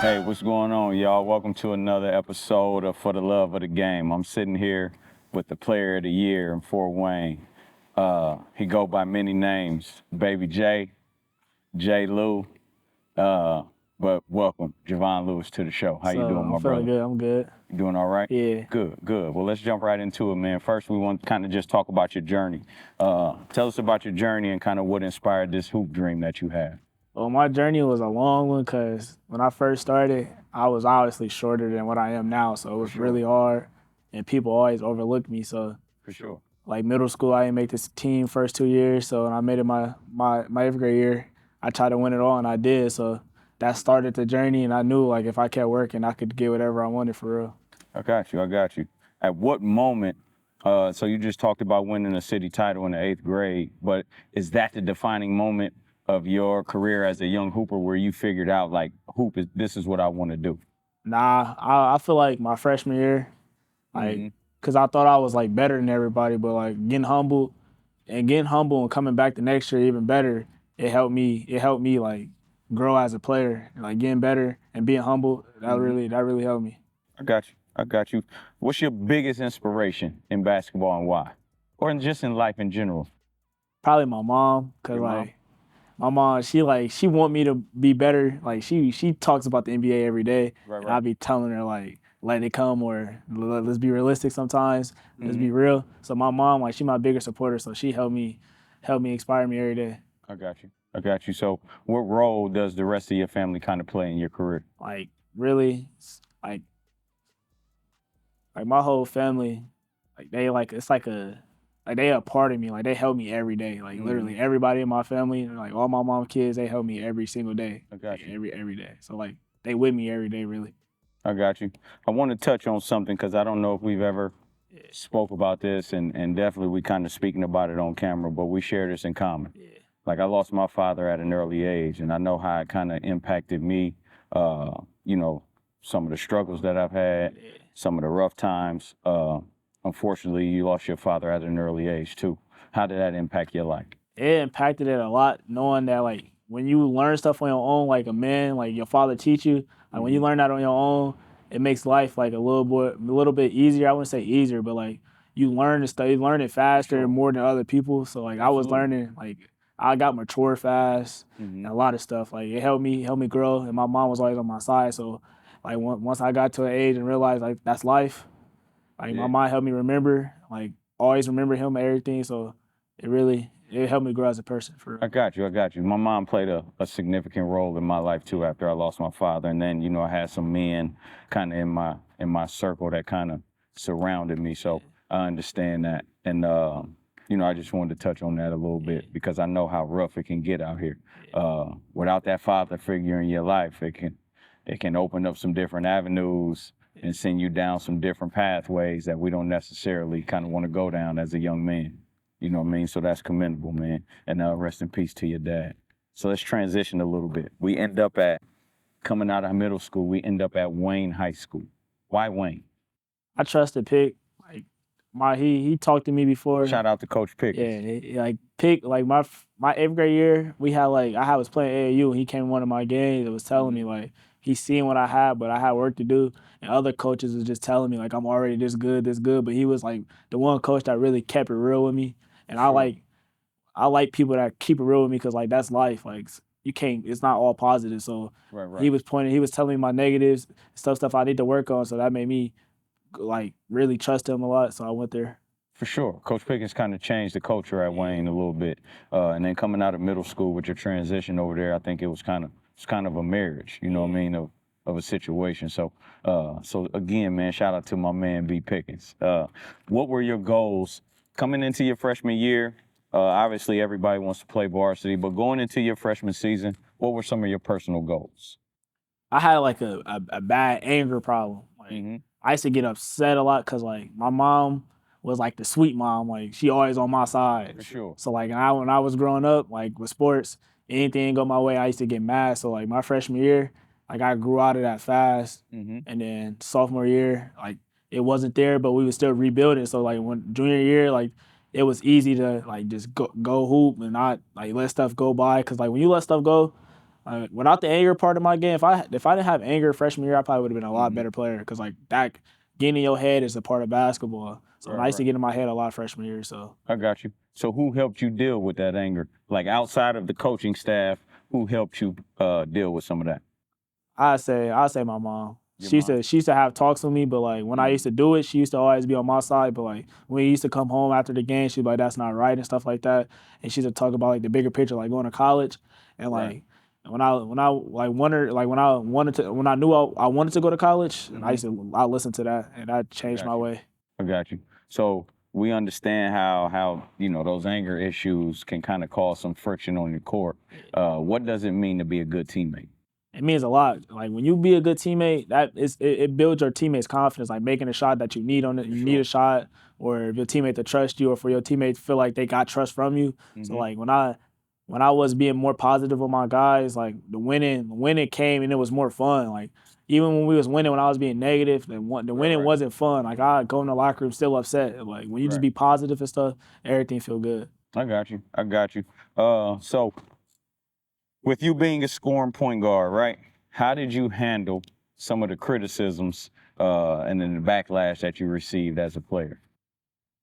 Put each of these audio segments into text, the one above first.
Hey, what's going on, y'all? Welcome to another episode of For the Love of the Game. I'm sitting here with the Player of the Year in Fort Wayne. He go by many names, Baby J, J. Lou. But welcome, Jevon Lewis, to the show. How you So doing, I'm my feeling brother? good. I'm good. You doing all right? Yeah. Good, good. Well, let's jump right into it, man. First, we want to kind of just talk about your journey. Tell us about your journey and kind of what inspired this hoop dream that you have. Well, my journey was a long one because when I first started, I was obviously shorter than what I am now. So it was sure. really hard, and people always overlooked me. So For sure. like middle school, I didn't make this team first 2 years. So when I made it my eighth grade year, I tried to win it all, and I did. So that started the journey, and I knew like if I kept working, I could get whatever I wanted for real. I got you. I got you. At what moment? So you just talked about winning a city title in the 8th grade, but is that the defining moment of your career as a young hooper where you figured out like this is what I want to do? Nah, I feel like my freshman year, like, Mhm. cause I thought I was like better than everybody, but like getting humble and coming back the next year even better, it helped me. It helped me like grow as a player, like getting better and being humble. That really helped me. I got you. I got you. What's your biggest inspiration in basketball and why? Or just in life in general? Probably my mom, cause Your mom? like my mom, she want me to be better. Like she talks about the NBA every day, Right, and I right. be telling her like let it come or let's be realistic sometimes. Let's be Mhm. real. So my mom, like she my bigger supporter, so she help me inspire me every day. I got you. I got you. So what role does the rest of your family kind of play in your career? Like really, like my whole family, like they like it's like they a part of me. Like they help me every day. Like literally everybody in my family, like all my mom's kids, they help me every single day. I got Like you. every day. So like they with me every day really. I got you. I want to touch on something because I don't know if we've ever Yeah. spoke about this, and definitely we kind of speaking about it on camera, but we share this in common. Yeah. Like I lost my father at an early age, and I know how it kind of impacted me. You know, some of the struggles that I've had, Yeah. some of the rough times. Unfortunately, you lost your father at an early age too. How did that impact your life? It impacted it a lot knowing that like when you learn stuff on your own, like a man, like your father teach you, like when you learn that on your own, it makes life like a little bit easier. I wouldn't say easier, but like you learn the stuff, you learn it faster Sure. more than other people. So like I was Absolutely. learning, like I got mature fast Hmm. and a lot of stuff. Like it helped me grow, and my mom was always on my side. So like once I got to an age and realized like that's life, like my Yeah. mom helped me remember, like always remember him and everything. So it helped me grow as a person for I real. got you. I got you. My mom played a significant role in my life too after I lost my father. And then, I had some men kind of in my circle that kind of surrounded me. So I understand that. And I just wanted to touch on that a little bit because I know how rough it can get out here. Without that father figure in your life, it can open up some different avenues and send you down some different pathways that we don't necessarily kind of want to go down as a young man. You know what I mean? So that's commendable, man. And rest in peace to your dad. So let's transition a little bit. We end up coming out of middle school, we end up at Wayne High School. Why Wayne? I trusted Pick. Like he talked to me before. Shout out to Coach Pickens. Yeah, like Pick, like my eighth grade year, we had like I was playing AAU and he came to one of my games and was telling me like he's seeing what I had, but I had work to do. And other coaches was just telling me like I'm already this good. But he was like the one coach that really kept it real with me. And Sure. I like people that keep it real with me because like that's life. Like you can't, it's not all positive. So Right. he was telling me my negatives, stuff I need to work on. So that made me like really trust him a lot. So I went there. For sure. Coach Pickens kind of changed the culture at Wayne a little bit. And then coming out of middle school with your transition over there, I think it's kind of a marriage, you know what I mean, of a situation. So again, man, shout out to my man B Pickens. What were your goals coming into your freshman year? Obviously everybody wants to play varsity, but going into your freshman season, what were some of your personal goals? I had like a bad anger problem. Like Mm-hmm. I used to get upset a lot because like my mom was like the sweet mom. Like she always on my side. For sure. So like when I was growing up, like with sports, anything go my way, I used to get mad. So like my freshman year, like I grew out of that fast. Mm-hmm. And then sophomore year, like it wasn't there, but we were still rebuilding. So like when junior year, like it was easy to like just go hoop and not like let stuff go by. Cause like when you let stuff go, Without the anger part of my game, if I didn't have anger freshman year, I probably would have been a lot better player because like that getting in your head is a part of basketball. So I used to get in my head a lot freshman year. So I got you. So who helped you deal with that anger? Like outside of the coaching staff, who helped you deal with some of that? I say my mom. Your She used mom. to have talks with me, but like when I used to do it, she used to always be on my side. But like when we used to come home after the game, she'd be like, "That's not right" and stuff like that. And she used to talk about like the bigger picture, like going to college, and Right. like when I like wanted like when I knew I wanted to go to college, and I listened to that, and that changed my got you. way. I got you. So we understand how those anger issues can kind of cause some friction on your court. What does it mean to be a good teammate? It means a lot. Like when you be a good teammate, it builds your teammates' confidence. Like making a shot that you need on it, you need a shot, or if your teammate to trust you, or for your teammates to feel like they got trust from you. So like when I was being more positive with my guys, like the winning came and it was more fun. Like even when we was winning, when I was being negative, the winning wasn't fun. Like I go in the locker room still upset. Like when you just be positive and stuff, everything feel good. I got you. I got you. So with you being a scoring point guard, right? How did you handle some of the criticisms and then the backlash that you received as a player?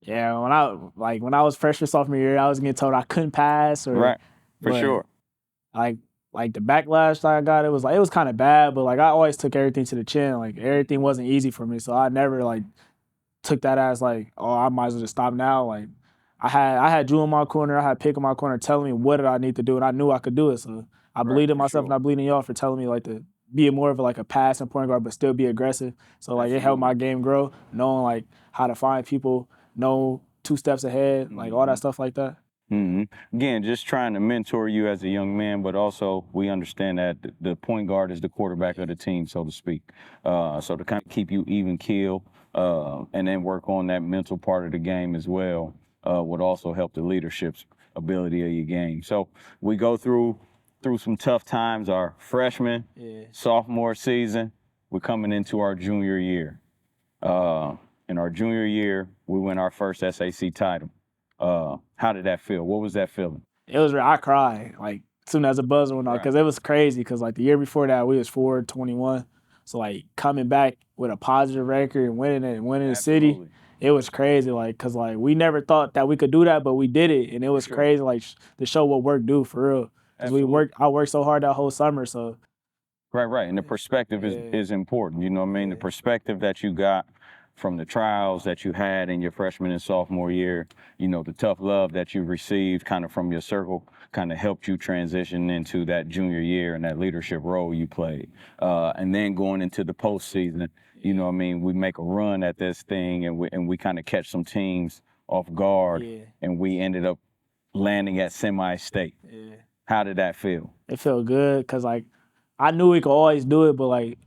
Yeah, when I was freshman sophomore year, I was getting told I couldn't pass Right. For but sure. like the backlash that I got, it was kind of bad, but like I always took everything to the chin. Like everything wasn't easy for me, so I never like took that as like, oh, I might as well just stop now. Like I had Drew in my corner, I had Pick in my corner telling me what did I need to do, and I knew I could do it. So I Right, believed in for myself, and sure. I believed in y'all for telling me like to be more of like a passing point guard, but still be aggressive. So like it helped my game grow, knowing like how to find people, know 2 steps ahead, like all that stuff like that. hmm Again, just trying to mentor you as a young man, but also we understand that the point guard is the quarterback of the team, so to speak. So to kind of keep you even keel and then work on that mental part of the game as well would also help the leadership ability of your game. So we go through some tough times. Our freshman, sophomore season, we're coming into our junior year. In our junior year, we win our first SAC title. How did that feel? What was that feeling? It was I cried like soon as the buzzer went off because it was crazy. Because like the year before that we was 4-21, so like coming back with a positive record and winning the city, it was crazy. Like because like we never thought that we could do that, but we did it, and it was crazy. Like to show what work do for real. Because I worked so hard that whole summer. So Right. And the perspective is important. You know what I mean? The perspective that you got from the trials that you had in your freshman and sophomore year, the tough love that you received kind of from your circle kind of helped you transition into that junior year and that leadership role you played. And then going into the postseason, you know what I mean? We make a run at this thing and we kind of catch some teams off guard and we ended up landing at semi-state. How did that feel? it felt good because like I knew we could always do it, but like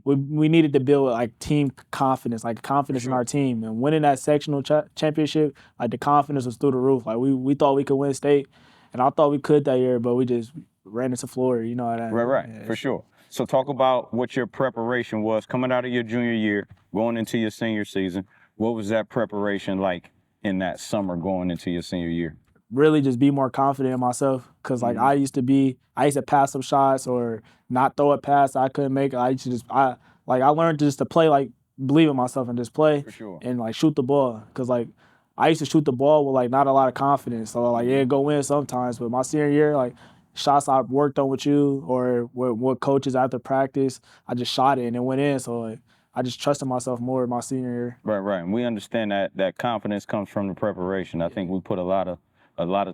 we needed to build like team confidence, like confidence in our team, and winning that sectional championship, like the confidence was through the roof. Like we thought we could win state, and I thought we could that year, but we just ran into Florida. You know what I mean? Right, for sure. So talk about what your preparation was coming out of your junior year, going into your senior season. What was that preparation like in that summer going into your senior year? Really just be more confident in myself because like I used to pass some shots or not throw a pass I couldn't make. I used to I learned just to play like believe in myself and just play and like shoot the ball because like I used to shoot the ball with like not a lot of confidence. So like it'd go in sometimes, but my senior year like shots I worked on with you or with coaches after practice, I just shot it and it went in. So like I just trusted myself more in my senior year. Right. And we understand that confidence comes from the preparation. I think we put a lot of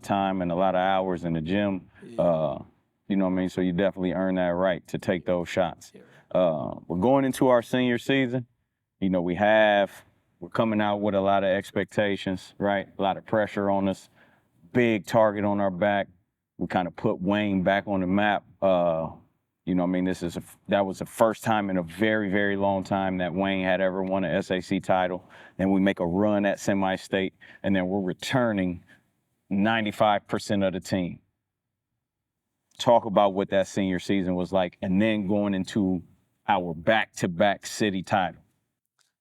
time and a lot of hours in the gym. You know what I mean? So you definitely earn that right to take those shots. We're going into our senior season. We're coming out with a lot of expectations, right? A lot of pressure on us, big target on our back. We kind of put Wayne back on the map. You know what I mean? That was the first time in a very, very long time that Wayne had ever won an SAC title. Then we make a run at semi-state, and then we're returning 95% of the team. Talk about what that senior season was like, and then going into our back-to-back city title.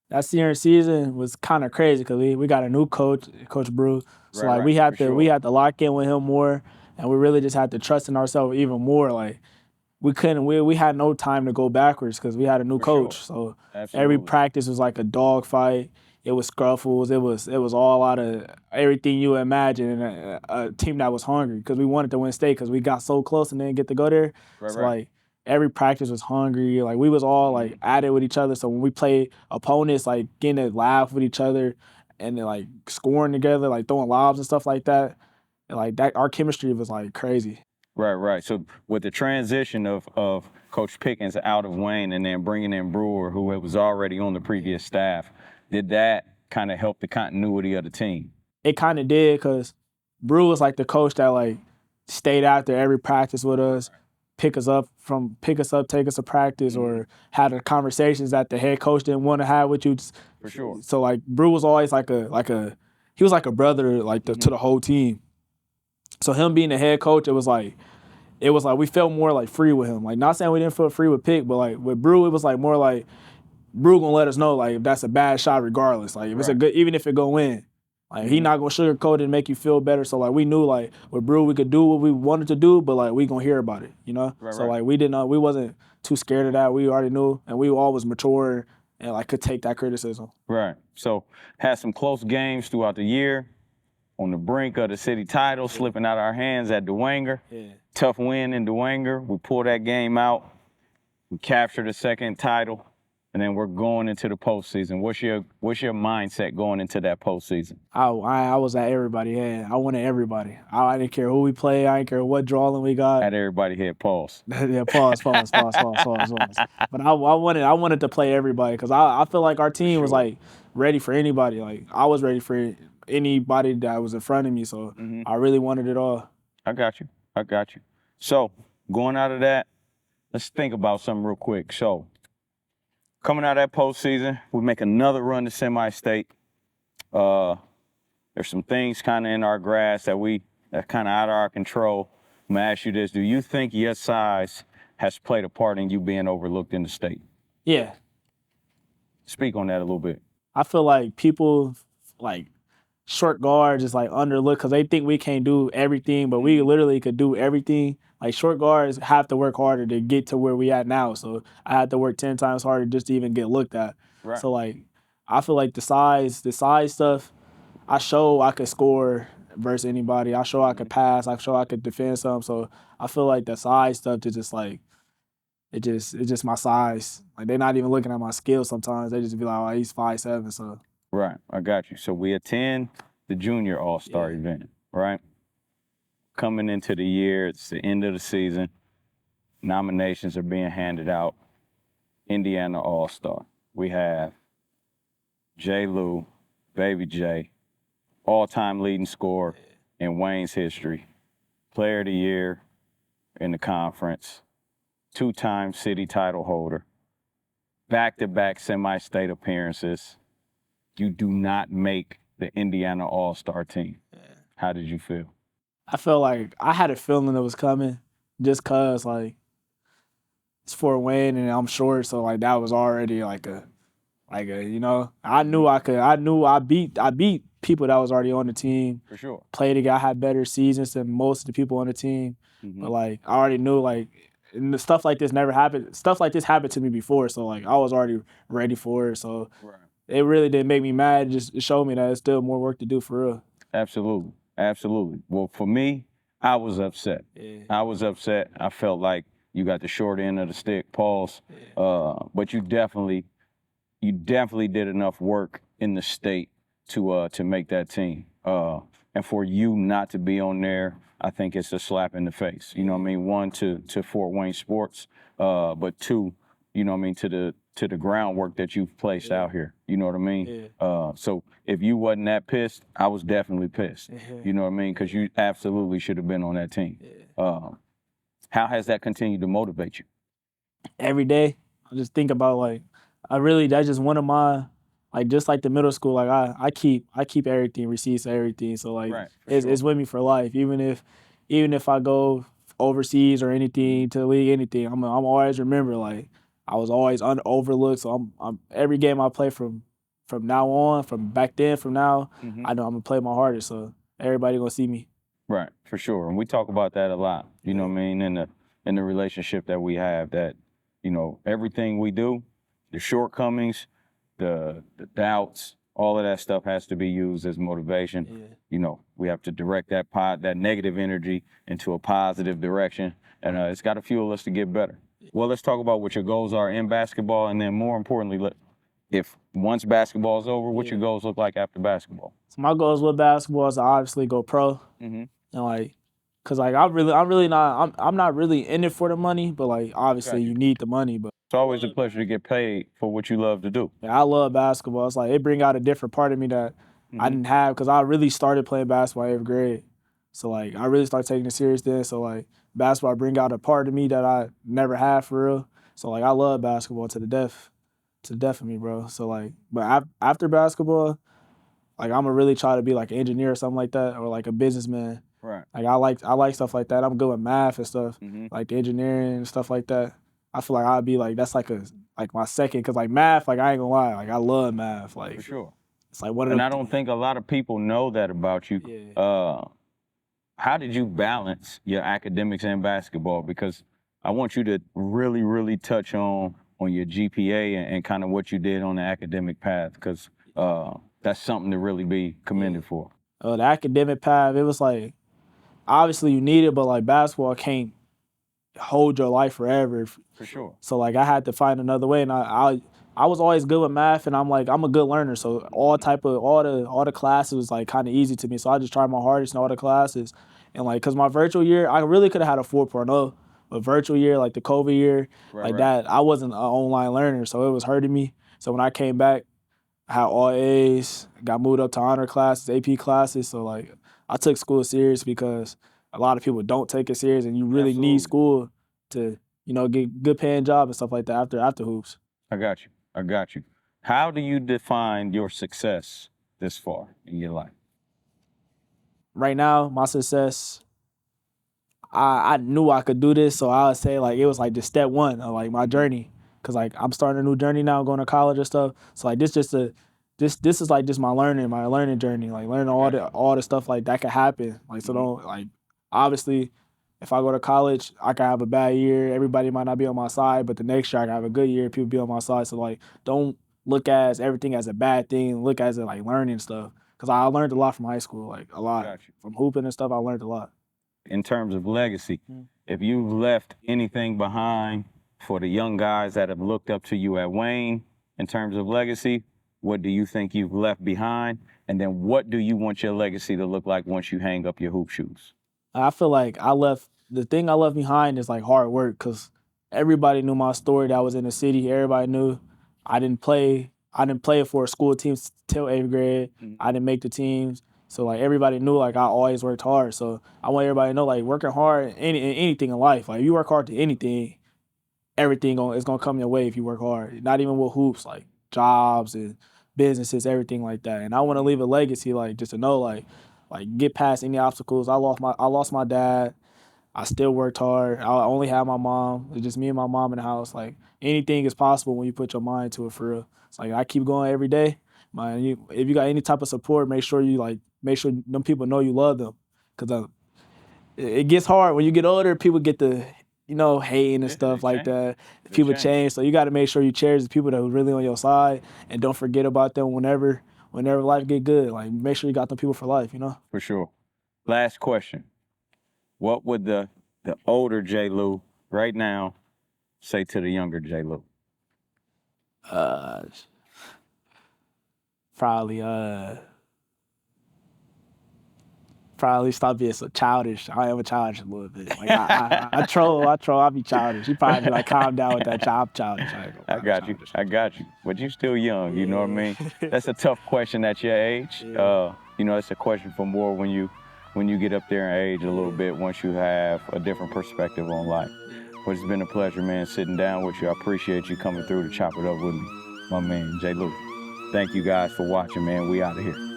That senior season was kind of crazy because we got a new coach, Coach Brew. So like we had to lock in with him more, and we really just had to trust in ourselves even more. Like we had no time to go backwards because we had a new For sure. coach. So every Absolutely. practice was like a dog fight. It was scruffles. It was all out of everything you imagine. And a team that was hungry because we wanted to win state because we got so close and didn't get to go there. Right, So right. like every practice was hungry. Like we was all like at it with each other. So when we played opponents, like getting to laugh with each other and then like scoring together, like throwing lobs and stuff like that. And like that, our chemistry was like crazy. Right, right. So with the transition of Coach Pickens out of Wayne and then bringing in Brewer, who was already on the previous staff, did that kind of help the continuity of the team? It kind of did because Brew was like the coach that like stayed out there every practice with us, pick us up, take us to practice, or had the conversations that the head coach didn't want to have with you. For sure. So like Brew was always he was like a brother like to the whole team. So him being the head coach, it was like we felt more like free with him. Like not saying we didn't feel free with Pick, but like with Brew, it was like more like Brew gonna let us know like if that's a bad shot regardless. Like if it's a good, even if it go in, like he not gonna sugarcoat it and make you feel better. So like we knew like with Brew we could do what we wanted to do, but like we gonna hear about it, you know. Right, so right. like we wasn't too scared of that. We already knew, and we always mature and like could take that criticism. Right. So had some close games throughout the year. On the brink of the city title, slipping out of our hands at Dwenger. Yeah. Tough win in Dwenger. We pulled that game out. We captured the second title, and then we're going into the postseason. What's your mindset going into that postseason? I was at everybody head. I wanted everybody. I didn't care who we play. I didn't care what drawing we got. At everybody hit pause. Yeah, pause. But I wanted to play everybody because I feel like our team was like ready for anybody. Like I was ready for anybody that was in front of me. So I really wanted it all. I got you. So going out of that, let's think about something real quick. So coming out of that postseason, we make another run to semi-state. There's some things kind of in our grasp that kind of out of our control. I'm gonna ask you this: do you think your size has played a part in you being overlooked in the state? Yeah. Speak on that a little bit. I feel like people like short guards is like underlooked because they think we can't do everything, but we literally could do everything. Like short guards have to work harder to get to where we at now. So I had to work 10 times harder just to even get looked at. Right. So like I feel like the size stuff, I show I could score versus anybody. I show I could pass. I show I could defend some. So I feel like the size stuff is just like it's just my size. Like they're not even looking at my skills sometimes. They just be like, oh, he's 5'7", so. Right, I got you. So we attend the junior all-star event, right? Coming into the year, it's the end of the season. Nominations are being handed out. Indiana All-Star. We have J. Lou, Baby J, all-time leading scorer in Wayne's history, player of the year in the conference, two-time city title holder, back-to-back semi-state appearances. You do not make the Indiana All-Star team. How did you feel? I felt like I had a feeling it was coming just cause like it's Fort Wayne and I'm short, so like that was already like a you know, I knew I beat people that was already on the team. For sure. Played again, I had better seasons than most of the people on the team. But like I already knew like and the stuff like this never happened. Stuff like this happened to me before, so like I was already ready for it. So it really didn't make me mad. It just showed me that there's still more work to do for real. Absolutely. Well, for me, I was upset. I was upset. I felt like you got the short end of the stick, pause. But you definitely did enough work in the state to make that team. And for you not to be on there, I think it's a slap in the face. You know what I mean? One, to Fort Wayne sports, but two, you know what I mean, to the groundwork that you've placed out here. You know what I mean? So if you wasn't that pissed, I was definitely pissed. You know what I mean? Because you absolutely should have been on that team. How has that continued to motivate you? Every day, I just think about like, that's just one of my, like just like the middle school, like I keep everything, receipts, everything. So like it's with me for life. Even if I go overseas or anything to the league, anything, I'm always remember like I was always overlooked. So I'm every game I play from now on, from back then, from now, I know I'm gonna play my hardest. So everybody gonna see me. Right, for sure. And we talk about that a lot. You know what I mean? And in the relationship that we have, that, you know, everything we do, the shortcomings, the doubts, all of that stuff has to be used as motivation. Yeah. You know, we have to direct that negative energy into a positive direction, and it's got to fuel us to get better. Well, let's talk about what your goals are in basketball, and then more importantly, if once basketball is over, what your goals look like after basketball. So my goals with basketball is to obviously go pro, Mm-hmm. and like, cause like I'm not really in it for the money, but like obviously you need the money. But It's always a pleasure to get paid for what you love to do. yeah, I love basketball. It's like it bring out a different part of me that I didn't have, because I really started playing basketball in 8th grade. So like I really started taking it serious then. So like basketball bring out a part of me that I never had for real. So like I love basketball to the death of me, bro. So like, but after basketball, like I'm gonna really try to be like an engineer or something like that, or like a businessman. Right. Like I like stuff like that. I'm good with math and stuff, like engineering and stuff like that. I feel like I'd be like, that's like my second, cause like math, like I ain't gonna lie, like I love math. Like For sure. it's like one of And the. I don't think a lot of people know that about you. Yeah. How did you balance your academics and basketball? Because I want you to really, really touch on your GPA and kind of what you did on the academic path, because that's something to really be commended for. The academic path, it was like, obviously you need it, but like basketball can't hold your life forever. For sure. So like I had to find another way, and I was always good with math, and I'm a good learner. So all the classes was like kind of easy to me. So I just tried my hardest in all the classes, and like, cause my virtual year, I really could have had a 4.0, but virtual year, like the COVID year, that, I wasn't an online learner, so it was hurting me. So when I came back, I had all A's, got moved up to honor classes, AP classes. So like I took school serious, because a lot of people don't take it serious, and you really need school to, you know, get good paying job and stuff like that after hoops. I got you. How do you define your success this far in your life? Right now, my success, I knew I could do this, so I would say like it was like just step one of like my journey, cause like I'm starting a new journey now, going to college and stuff. So like this is like just my learning journey, like learning all the stuff like that could happen. Like, so don't, like, obviously if I go to college, I could have a bad year. Everybody might not be on my side, but the next year I could have a good year. People be on my side. So like, don't look at everything as a bad thing. Look at it like learning stuff. Cause I learned a lot from high school, like a lot. From hooping and stuff, I learned a lot. In terms of legacy, if you've left anything behind for the young guys that have looked up to you at Wayne, in terms of legacy, what do you think you've left behind? And then what do you want your legacy to look like once you hang up your hoop shoes? I feel like the thing I left behind is like hard work, because everybody knew my story that I was in the city. Everybody knew I didn't play for a school team till 8th grade. I didn't make the teams. So like everybody knew like I always worked hard. So I want everybody to know like working hard in anything in life. Like if you work hard to anything, everything is gonna come your way if you work hard. Not even with hoops, like jobs and businesses, everything like that. And I want to leave a legacy, like just to know like get past any obstacles. I lost my dad. I still worked hard. I only had my mom. It's just me and my mom in the house. Like anything is possible when you put your mind to it, for real. It's like I keep going every day. If you got any type of support, make sure them people know you love them, because it gets hard when you get older. People get the, you know, hating and stuff like that. People change, so you got to make sure you cherish the people that are really on your side, and don't forget about them whenever life get good. Like make sure you got them people for life, you know. For sure. Last question. What would the older J. Lou right now say to the younger J. Lou? Probably stop being so childish. I am a childish a little bit. Like I troll, I be childish. He probably be like, calm down with that childish. I got you. But you still young, you know what I mean? That's a tough question at your age. Yeah. You know, it's a question for more when you get up there in age a little bit, once you have a different perspective on life. But it's been a pleasure, man, sitting down with you. I appreciate you coming through to chop it up with me, my man, J. Lou. Thank you guys for watching, man. We out of here.